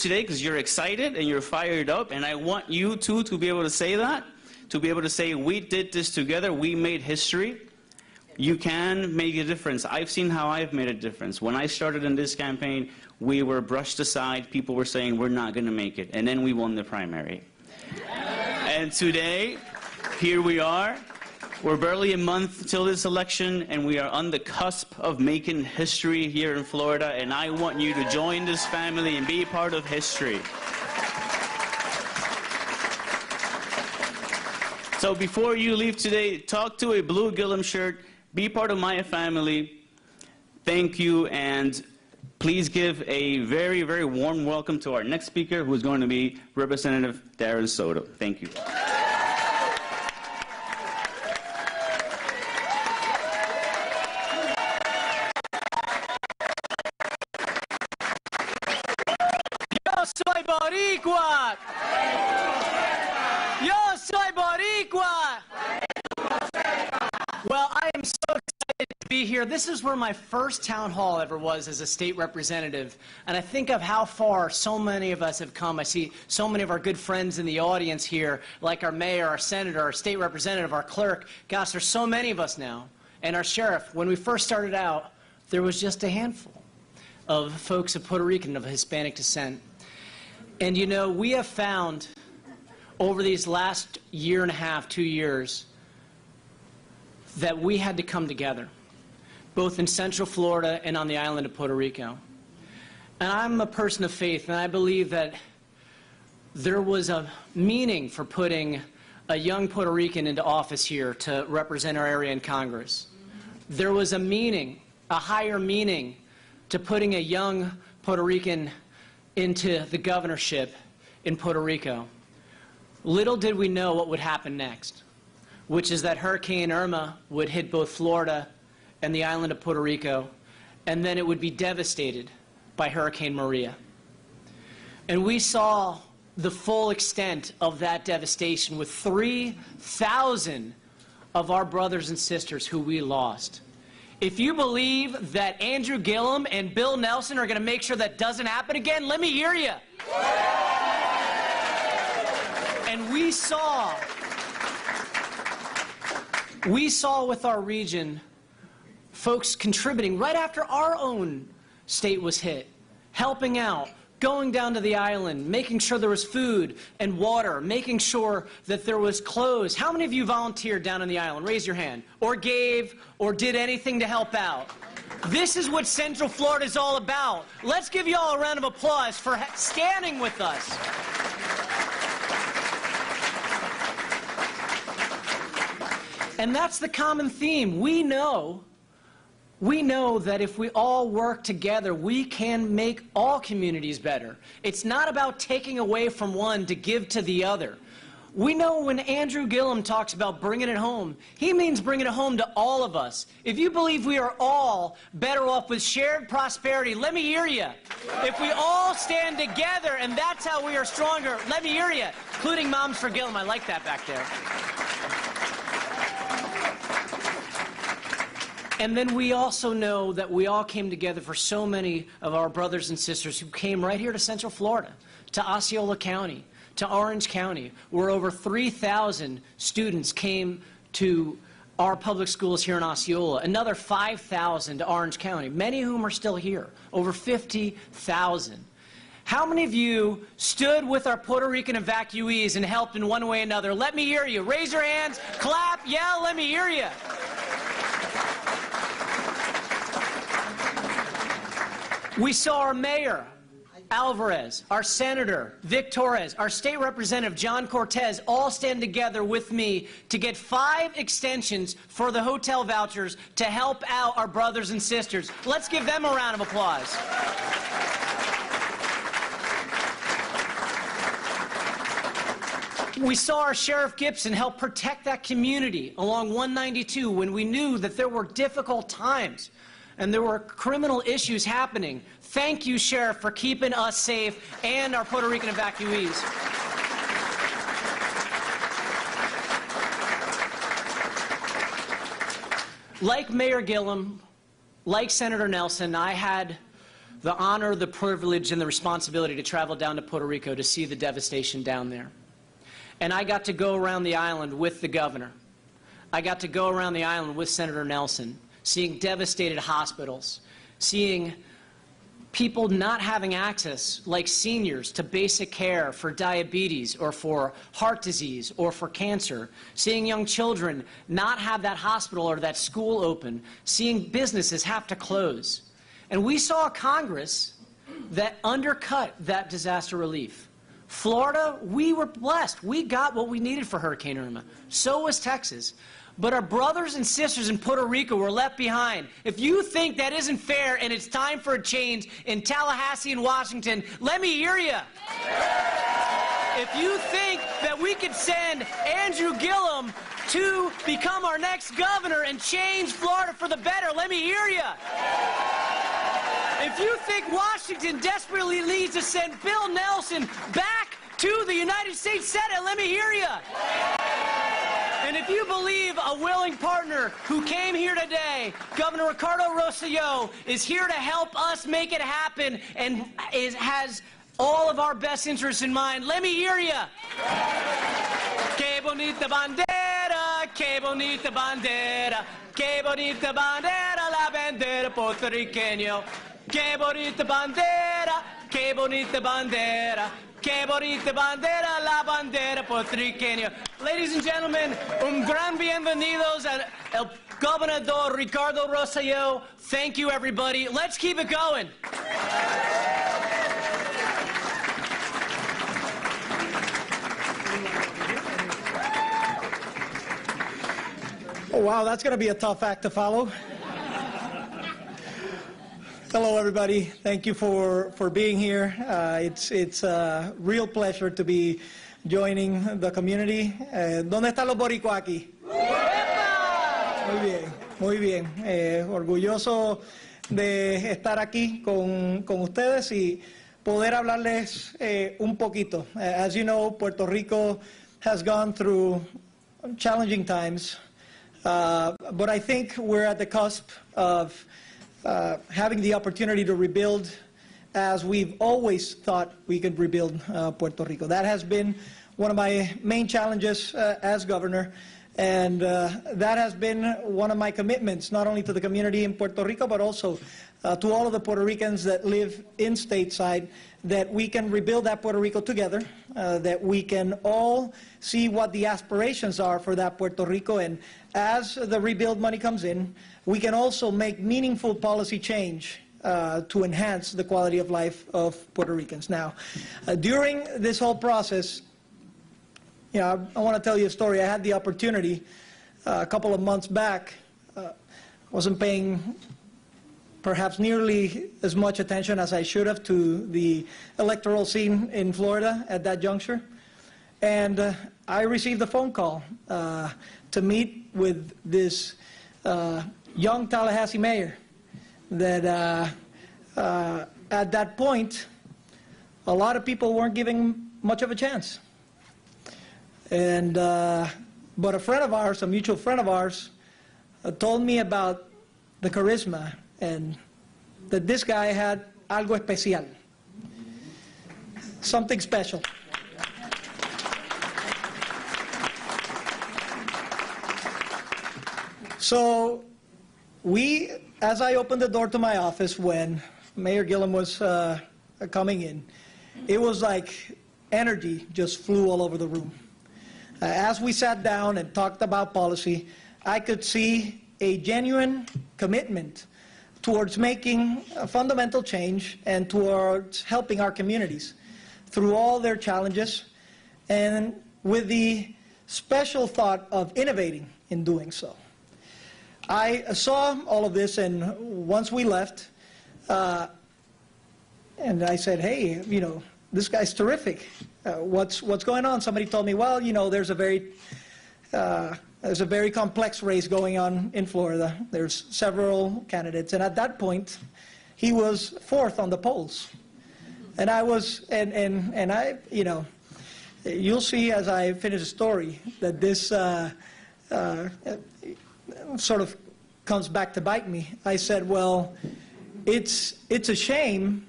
today because you're excited and you're fired up, and I want you too to be able to say that, to be able to say, we did this together, we made history. You can make a difference. I've seen how I've made a difference. When I started in this campaign, we were brushed aside. People were saying, we're not going to make it. And then we won the primary. And today, here we are. We're barely a month till this election, and we are on the cusp of making history here in Florida. And I want you to join this family and be part of history. So before you leave today, talk to a blue Gillum shirt. Be part of my family. Thank you, and please give a very, very warm welcome to our next speaker, who is going to be Representative Darren Soto. Thank you. Yo soy Boricua! Yo soy Boricua! Well, I am so excited to be here. This is where my first town hall ever was as a state representative. And I think of how far so many of us have come. I see so many of our good friends in the audience here, like our mayor, our senator, our state representative, our clerk. Gosh, there's so many of us now. And our sheriff. When we first started out, there was just a handful of folks of Puerto Rican, of Hispanic descent. And you know, we have found over these last year and a half, 2 years, that we had to come together, both in Central Florida and on the island of Puerto Rico. And I'm a person of faith, and I believe that there was a meaning for putting a young Puerto Rican into office here to represent our area in Congress. There was a meaning, a higher meaning, to putting a young Puerto Rican into the governorship in Puerto Rico. Little did we know what would happen next, which is that Hurricane Irma would hit both Florida and the island of Puerto Rico, and then it would be devastated by Hurricane Maria. And we saw the full extent of that devastation with 3,000 of our brothers and sisters who we lost. If you believe that Andrew Gillum and Bill Nelson are going to make sure that doesn't happen again, let me hear you. And we saw with our region folks contributing right after our own state was hit, helping out, going down to the island, making sure there was food and water, making sure that there was clothes. How many of you volunteered down on the island? Raise your hand. Or gave, or did anything to help out. This is what Central Florida is all about. Let's give you all a round of applause for standing with us. And that's the common theme. We know that if we all work together, we can make all communities better. It's not about taking away from one to give to the other. We know when Andrew Gillum talks about bringing it home, he means bringing it home to all of us. If you believe we are all better off with shared prosperity, let me hear you. If we all stand together and that's how we are stronger, let me hear you, including Moms for Gillum. I like that back there. And then we also know that we all came together for so many of our brothers and sisters who came right here to Central Florida, to Osceola County, to Orange County, where over 3,000 students came to our public schools here in Osceola, another 5,000 to Orange County, many of whom are still here, over 50,000. How many of you stood with our Puerto Rican evacuees and helped in one way or another? Let me hear you. Raise your hands, clap, yell, let me hear you. We saw our mayor, Alvarez, our senator, Vic Torres, our state representative, John Cortez, all stand together with me to get 5 extensions for the hotel vouchers to help out our brothers and sisters. Let's give them a round of applause. We saw our Sheriff Gibson help protect that community along 192 when we knew that there were difficult times and there were criminal issues happening. Thank you, Sheriff, for keeping us safe and our Puerto Rican evacuees. Like Mayor Gillum, like Senator Nelson, I had the honor, the privilege, and the responsibility to travel down to Puerto Rico to see the devastation down there. And I got to go around the island with the governor. I got to go around the island with Senator Nelson, seeing devastated hospitals, seeing people not having access, like seniors, to basic care for diabetes or for heart disease or for cancer, seeing young children not have that hospital or that school open, seeing businesses have to close. And we saw a Congress that undercut that disaster relief. Florida, we were blessed. We got what we needed for Hurricane Irma. So was Texas. But our brothers and sisters in Puerto Rico were left behind. If you think that isn't fair and it's time for a change in Tallahassee and Washington, let me hear you. If you think that we could send Andrew Gillum to become our next governor and change Florida for the better, let me hear you. If you think Washington desperately needs to send Bill Nelson back to the United States Senate, let me hear you. And if you believe a willing partner who came here today, Governor Ricardo Rosselló, is here to help us make it happen and has all of our best interests in mind, let me hear you. Que bonita bandera, que bonita bandera, que bonita bandera, la bandera puertorriqueño. Que bonita bandera, que bonita bandera, que bonita bandera, la bandera puertorriqueña. Ladies and gentlemen, gran bienvenidos al Gobernador Ricardo Rosselló. Thank you, everybody. Let's keep it going. Oh, wow, that's going to be a tough act to follow. Hello, everybody. Thank you for being here. It's a real pleasure to be joining the community. ¿Dónde están los boricuas aquí? Muy bien, muy bien. Orgulloso de estar aquí con ustedes y poder hablarles un poquito. As you know, Puerto Rico has gone through challenging times, but I think we're at the cusp of having the opportunity to rebuild as we've always thought we could rebuild Puerto Rico. That has been one of my main challenges as governor, and that has been one of my commitments, not only to the community in Puerto Rico, but also to all of the Puerto Ricans that live in stateside, that we can rebuild that Puerto Rico together, that we can all see what the aspirations are for that Puerto Rico, and as the rebuild money comes in, we can also make meaningful policy change to enhance the quality of life of Puerto Ricans. Now, during this whole process, I want to tell you a story. I had the opportunity a couple of months back, wasn't paying perhaps nearly as much attention as I should have to the electoral scene in Florida at that juncture. And I received a phone call to meet with this young Tallahassee mayor that at that point, a lot of people weren't giving much of a chance. And but a friend of ours, a mutual friend of ours, told me about the charisma and that this guy had algo especial, something special. So as I opened the door to my office when Mayor Gillum was coming in, it was like energy just flew all over the room. As we sat down and talked about policy, I could see a genuine commitment towards making a fundamental change and towards helping our communities through all their challenges, and with the special thought of innovating in doing so. I saw all of this, and once we left, and I said, hey, this guy's terrific. What's going on? Somebody told me, well, there's a very complex race going on in Florida. There's several candidates, and at that point, he was fourth on the polls. And I was, and I, you'll see as I finish the story that this sort of comes back to bite me. I said, well, it's a shame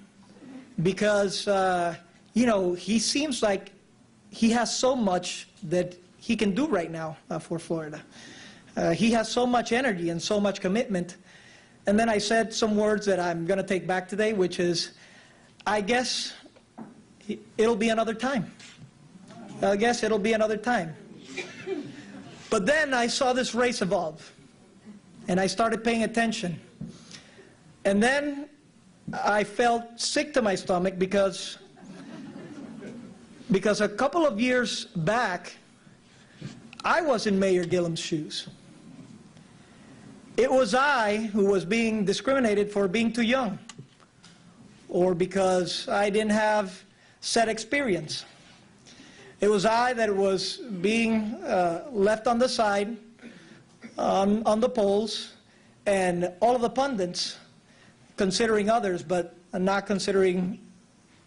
because, you know, he seems like he has so much that he can do right now for Florida. He has so much energy and so much commitment. And then I said some words that I'm going to take back today, which is, I guess it'll be another time. I guess it'll be another time. But then I saw this race evolve, and I started paying attention. And then I felt sick to my stomach because a couple of years back, I was in Mayor Gillam's shoes. It was I who was being discriminated for being too young, or because I didn't have set experience. It was I that was being left on the side, on the polls, and all of the pundits considering others, but not considering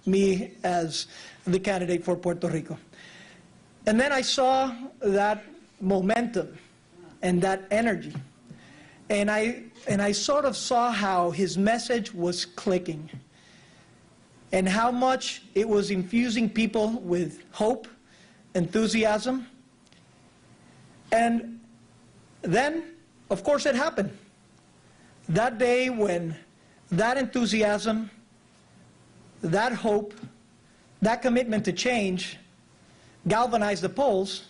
me as the candidate for Puerto Rico. And then I saw that momentum and that energy. And I sort of saw how his message was clicking and how much it was infusing people with hope, enthusiasm. And then, of course, it happened. That day when that enthusiasm, that hope, that commitment to change galvanized the polls,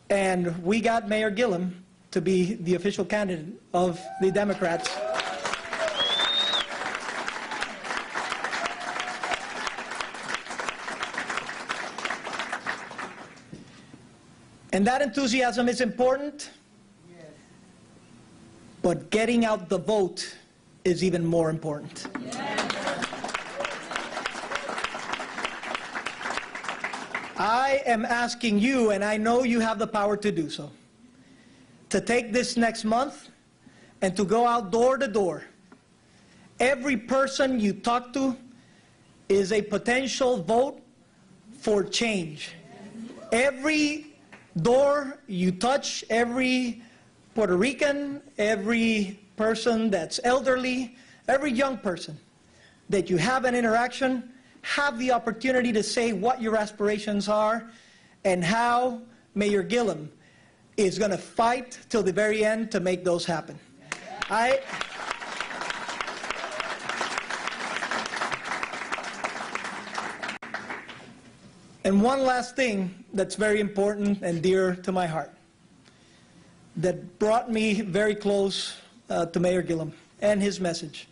and we got Mayor Gillam to be the official candidate of the Democrats. And that enthusiasm is important, but getting out the vote is even more important. I am asking you, and I know you have the power to do so, to take this next month and to go out door to door. Every person you talk to is a potential vote for change. Every door you touch, every Puerto Rican, every person that's elderly, every young person that you have an interaction, have the opportunity to say what your aspirations are and how Mayor Gillam is going to fight till the very end to make those happen. And one last thing that's very important and dear to my heart, that brought me very close to Mayor Gillam and his message.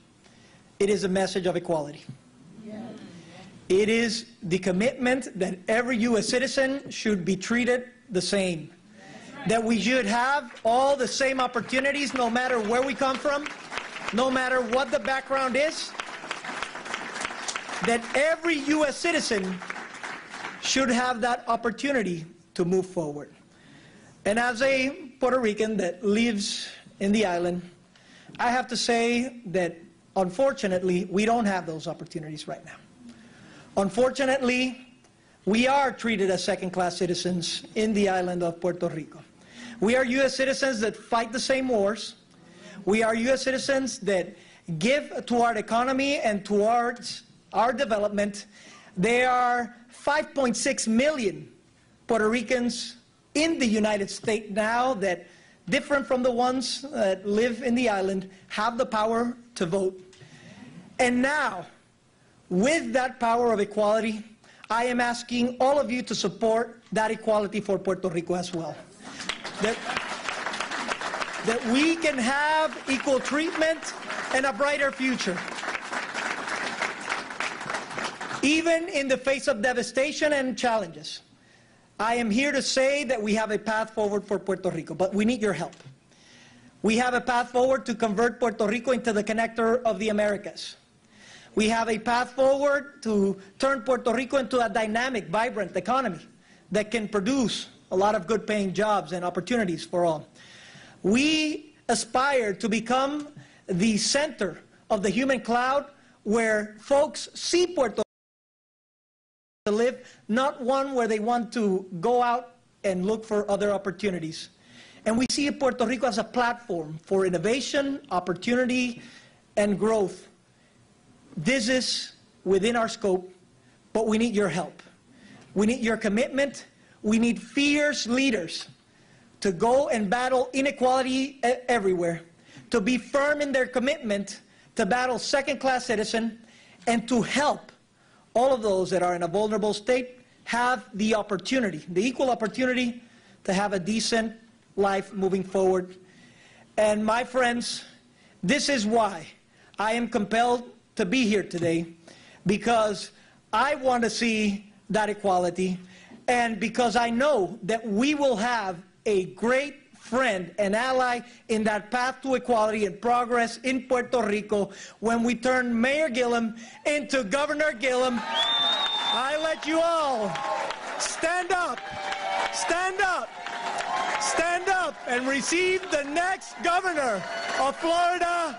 It is a message of equality. It is the commitment that every U.S. citizen should be treated the same. That we should have all the same opportunities no matter where we come from, no matter what the background is. That every U.S. citizen should have that opportunity to move forward. And as a Puerto Rican that lives in the island, I have to say that unfortunately we don't have those opportunities right now. Unfortunately, we are treated as second-class citizens in the island of Puerto Rico. We are U.S. citizens that fight the same wars. We are U.S. citizens that give to our economy and towards our development. There are 5.6 million Puerto Ricans in the United States now that, different from the ones that live in the island, have the power to vote. And now, with that power of equality, I am asking all of you to support that equality for Puerto Rico as well. That we can have equal treatment and a brighter future. Even in the face of devastation and challenges, I am here to say that we have a path forward for Puerto Rico, but we need your help. We have a path forward to convert Puerto Rico into the connector of the Americas. We have a path forward to turn Puerto Rico into a dynamic, vibrant economy that can produce a lot of good-paying jobs and opportunities for all. We aspire to become the center of the human cloud where folks see Puerto Rico to live, not one where they want to go out and look for other opportunities. And we see Puerto Rico as a platform for innovation, opportunity, and growth This is within our scope, but we need your help. We need your commitment. We need fierce leaders to go and battle inequality everywhere, to be firm in their commitment to battle second-class citizen, and to help all of those that are in a vulnerable state have the opportunity, the equal opportunity to have a decent life moving forward. And my friends, this is why I am compelled to be here today, because I want to see that equality, and because I know that we will have a great friend and ally in that path to equality and progress in Puerto Rico when we turn Mayor Gillum into Governor Gillum. I let you all stand up, stand up, stand up, and receive the next governor of Florida,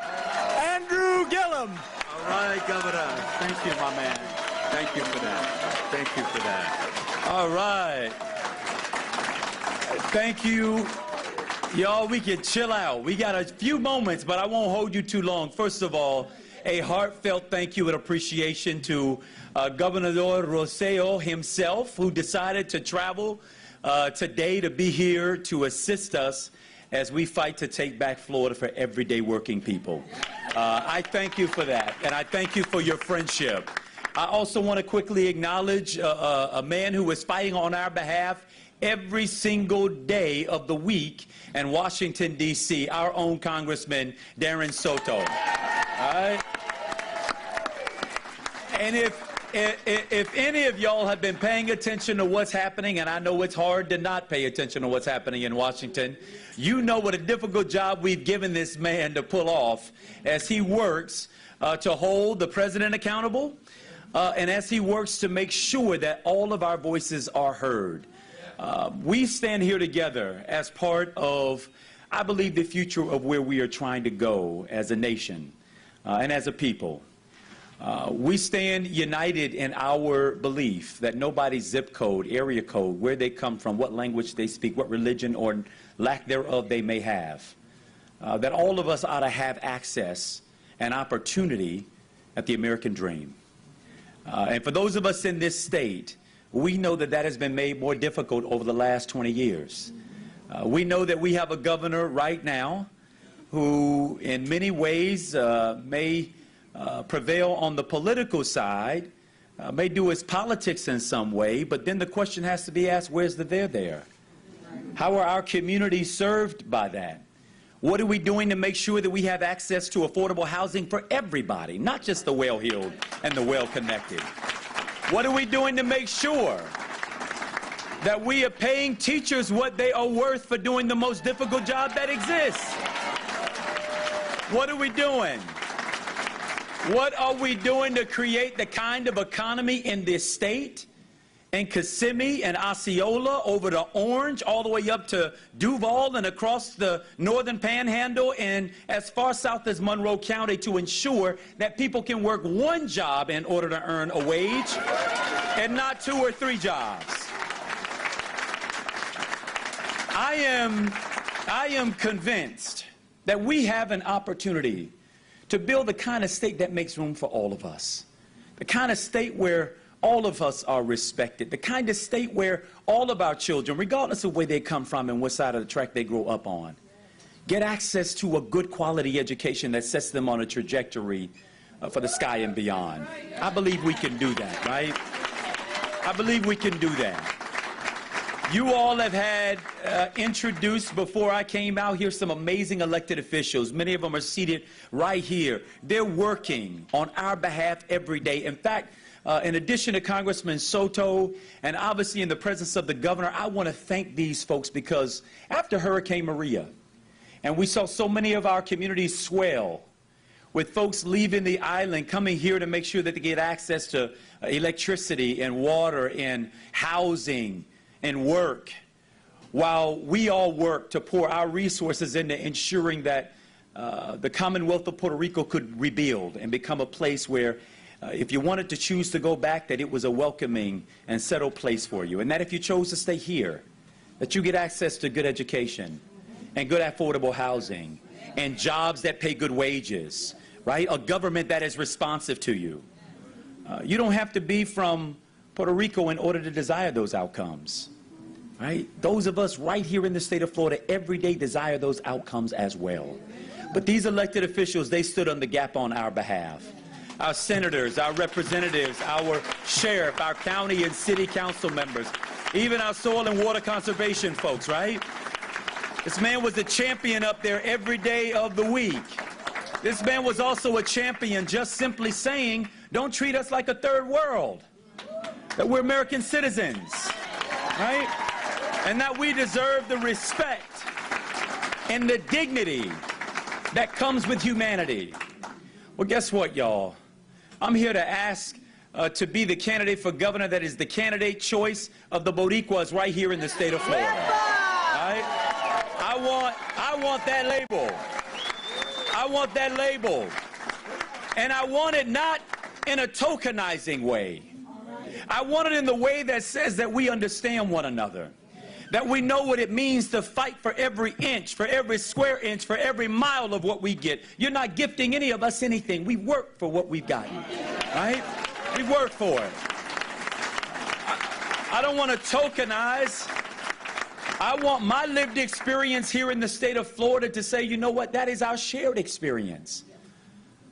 Andrew Gillum. All right, Governor. Thank you, my man. Thank you for that. Thank you for that. All right. Thank you. Y'all, we can chill out. We got a few moments, but I won't hold you too long. First of all, a heartfelt thank you and appreciation to Governor Rosselló himself, who decided to travel today to be here to assist us as we fight to take back Florida for everyday working people. I thank you for that, and I thank you for your friendship. I also want to quickly acknowledge a man who is fighting on our behalf every single day of the week in Washington, D.C., our own Congressman, Darren Soto. All right? And if any of y'all have been paying attention to what's happening, and I know it's hard to not pay attention to what's happening in Washington, you know what a difficult job we've given this man to pull off as he works to hold the president accountable, and as he works to make sure that all of our voices are heard. We stand here together as part of, I believe, the future of where we are trying to go as a nation and as a people. We stand united in our belief that nobody's zip code, area code, where they come from, what language they speak, what religion or lack thereof they may have, that all of us ought to have access and opportunity at the American dream. And for those of us in this state, we know that that has been made more difficult over the last 20 years. We know that we have a governor right now who in many ways may prevail on the political side, may do his politics in some way, but then the question has to be asked, where's the there? How are our communities served by that? What are we doing to make sure that we have access to affordable housing for everybody, not just the well-heeled and the well-connected? What are we doing to make sure that we are paying teachers what they are worth for doing the most difficult job that exists? What are we doing? What are we doing to create the kind of economy in this state, in Kissimmee and Osceola, over to Orange, all the way up to Duval and across the northern panhandle and as far south as Monroe County, to ensure that people can work one job in order to earn a wage and not 2 or 3 jobs? I am convinced that we have an opportunity to build the kind of state that makes room for all of us, the kind of state where all of us are respected, the kind of state where all of our children, regardless of where they come from and what side of the track they grow up on, get access to a good quality education that sets them on a trajectory for the sky and beyond. I believe we can do that, right? I believe we can do that. You all have had introduced before I came out here some amazing elected officials. Many of them are seated right here. They're working on our behalf every day. In fact, in addition to Congressman Soto and obviously in the presence of the governor, I want to thank these folks, because after Hurricane Maria, and we saw so many of our communities swell with folks leaving the island, coming here to make sure that they get access to electricity and water and housing and work, while we all work to pour our resources into ensuring that the Commonwealth of Puerto Rico could rebuild and become a place where if you wanted to choose to go back, that it was a welcoming and settled place for you. And that if you chose to stay here, that you get access to good education and good affordable housing and jobs that pay good wages, right? A government that is responsive to you. You don't have to be from Puerto Rico in order to desire those outcomes, right? Those of us right here in the state of Florida every day desire those outcomes as well. But these elected officials, they stood on the gap on our behalf. Our senators, our representatives, our sheriff, our county and city council members, even our soil and water conservation folks, right? This man was a champion up there every day of the week. This man was also a champion just simply saying, don't treat us like a third world, that we're American citizens, right? And that we deserve the respect and the dignity that comes with humanity. Well, guess what, y'all? I'm here to ask to be the candidate for governor that is the candidate choice of the Boricuas right here in the state of Florida. Right? I want that label. I want that label. And I want it not in a tokenizing way. I want it in the way that says that we understand one another, that we know what it means to fight for every inch, for every square inch, for every mile of what we get. You're not gifting any of us anything. We work for what we've gotten, right? We work for it. I don't want to tokenize. I want my lived experience here in the state of Florida to say, you know what, that is our shared experience.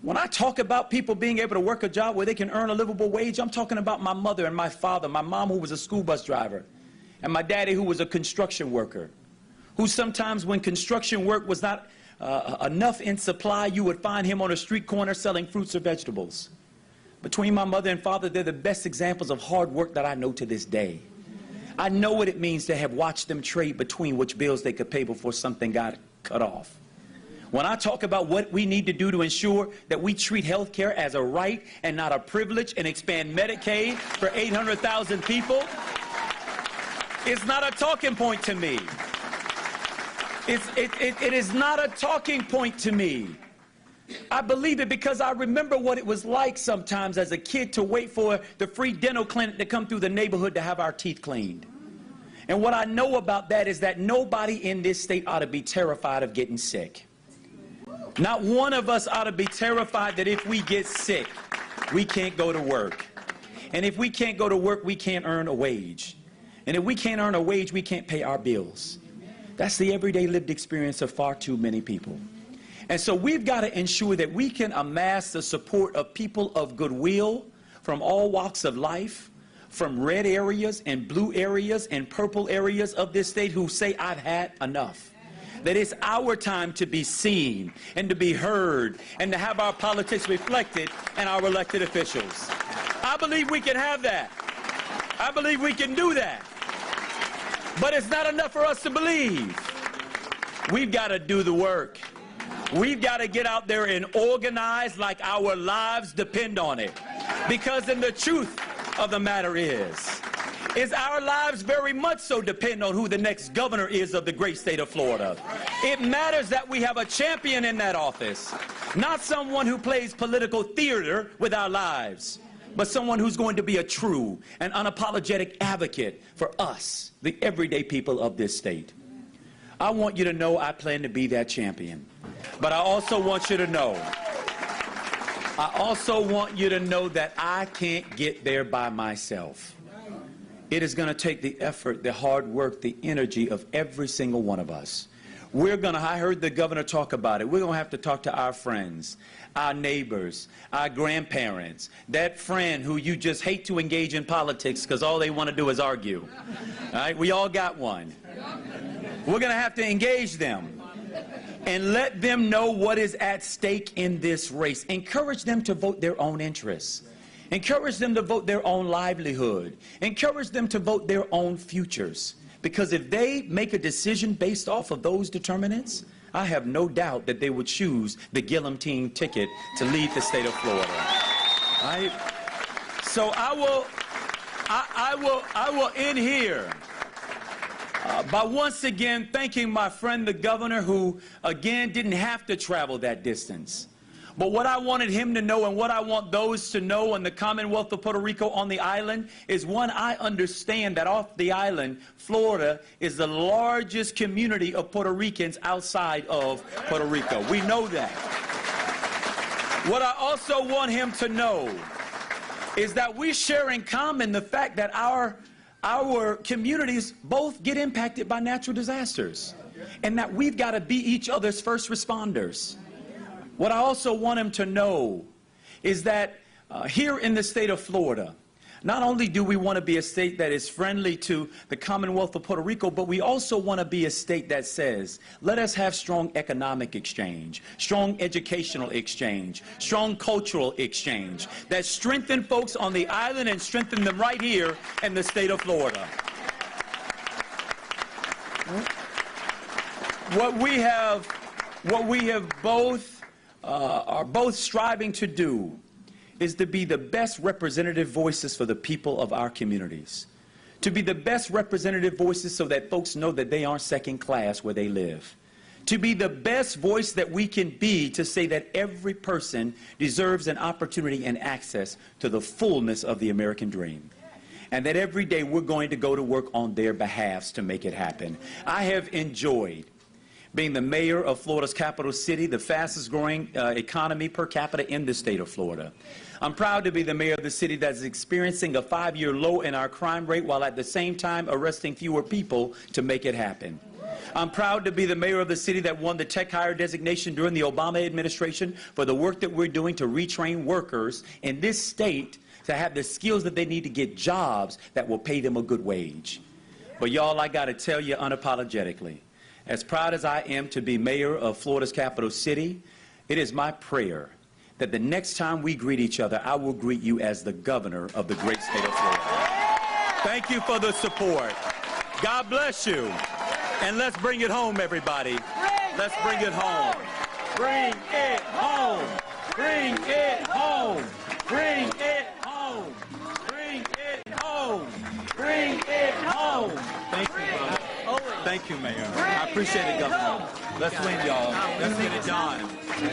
When I talk about people being able to work a job where they can earn a livable wage, I'm talking about my mother and my father, my mom who was a school bus driver, and my daddy who was a construction worker, who sometimes when construction work was not enough in supply, you would find him on a street corner selling fruits or vegetables. Between my mother and father, they're the best examples of hard work that I know to this day. I know what it means to have watched them trade between which bills they could pay before something got cut off. When I talk about what we need to do to ensure that we treat health care as a right and not a privilege and expand Medicaid for 800,000 people, it's not a talking point to me. It is not a talking point to me. I believe it because I remember what it was like sometimes as a kid to wait for the free dental clinic to come through the neighborhood to have our teeth cleaned. And what I know about that is that nobody in this state ought to be terrified of getting sick. Not one of us ought to be terrified that if we get sick, we can't go to work. And if we can't go to work, we can't earn a wage. And if we can't earn a wage, we can't pay our bills. That's the everyday lived experience of far too many people. And so we've got to ensure that we can amass the support of people of goodwill from all walks of life, from red areas and blue areas and purple areas of this state who say, I've had enough. That it's our time to be seen and to be heard and to have our politics reflected in our elected officials. I believe we can have that. I believe we can do that. But it's not enough for us to believe. We've got to do the work. We've got to get out there and organize like our lives depend on it. Because in the truth of the matter is our lives very much so depend on who the next governor is of the great state of Florida. It matters that we have a champion in that office, not someone who plays political theater with our lives, but someone who's going to be a true and unapologetic advocate for us, the everyday people of this state. I want you to know I plan to be that champion. But I also want you to know, that I can't get there by myself. It is going to take the effort, the hard work, the energy of every single one of us. I heard the governor talk about it. We're going to have to talk to our friends, our neighbors, our grandparents, that friend who you just hate to engage in politics because all they want to do is argue. All right? We all got one. We're going to have to engage them and let them know what is at stake in this race. Encourage them to vote their own interests. Encourage them to vote their own livelihood. Encourage them to vote their own futures. Because if they make a decision based off of those determinants, I have no doubt that they would choose the guillotine ticket to lead the state of Florida. Right? So I will end here by once again thanking my friend the governor who again didn't have to travel that distance. But what I wanted him to know and what I want those to know in the Commonwealth of Puerto Rico on the island is, one, I understand that off the island, Florida is the largest community of Puerto Ricans outside of Puerto Rico. We know that. What I also want him to know is that we share in common the fact that our communities both get impacted by natural disasters, and that we've got to be each other's first responders. What I also want him to know is that here in the state of Florida, not only do we want to be a state that is friendly to the Commonwealth of Puerto Rico, but we also want to be a state that says, let us have strong economic exchange, strong educational exchange, strong cultural exchange, that strengthen folks on the island and strengthen them right here in the state of Florida. What we have both are both striving to do is to be the best representative voices for the people of our communities. To be the best representative voices so that folks know that they aren't second class where they live. To be the best voice that we can be to say that every person deserves an opportunity and access to the fullness of the American dream. And that every day we're going to go to work on their behalves to make it happen. I have enjoyed being the mayor of Florida's capital city, the fastest growing economy per capita in the state of Florida. I'm proud to be the mayor of the city that's experiencing a 5-year low in our crime rate while at the same time arresting fewer people to make it happen. I'm proud to be the mayor of the city that won the Tech Hire designation during the Obama administration for the work that we're doing to retrain workers in this state to have the skills that they need to get jobs that will pay them a good wage. But y'all, I got to tell you unapologetically, as proud as I am to be mayor of Florida's capital city, it is my prayer that the next time we greet each other, I will greet you as the governor of the great state of Florida. Thank you for the support. God bless you. And let's bring it home, everybody. Let's bring it home. Bring it home. Bring it home. Bring it home. Bring it home. Bring it home. Thank you, brother. Thank you, Mayor. I appreciate it, Governor. Let's win, y'all. Let's get it done.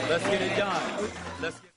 Let's get it done. Let's get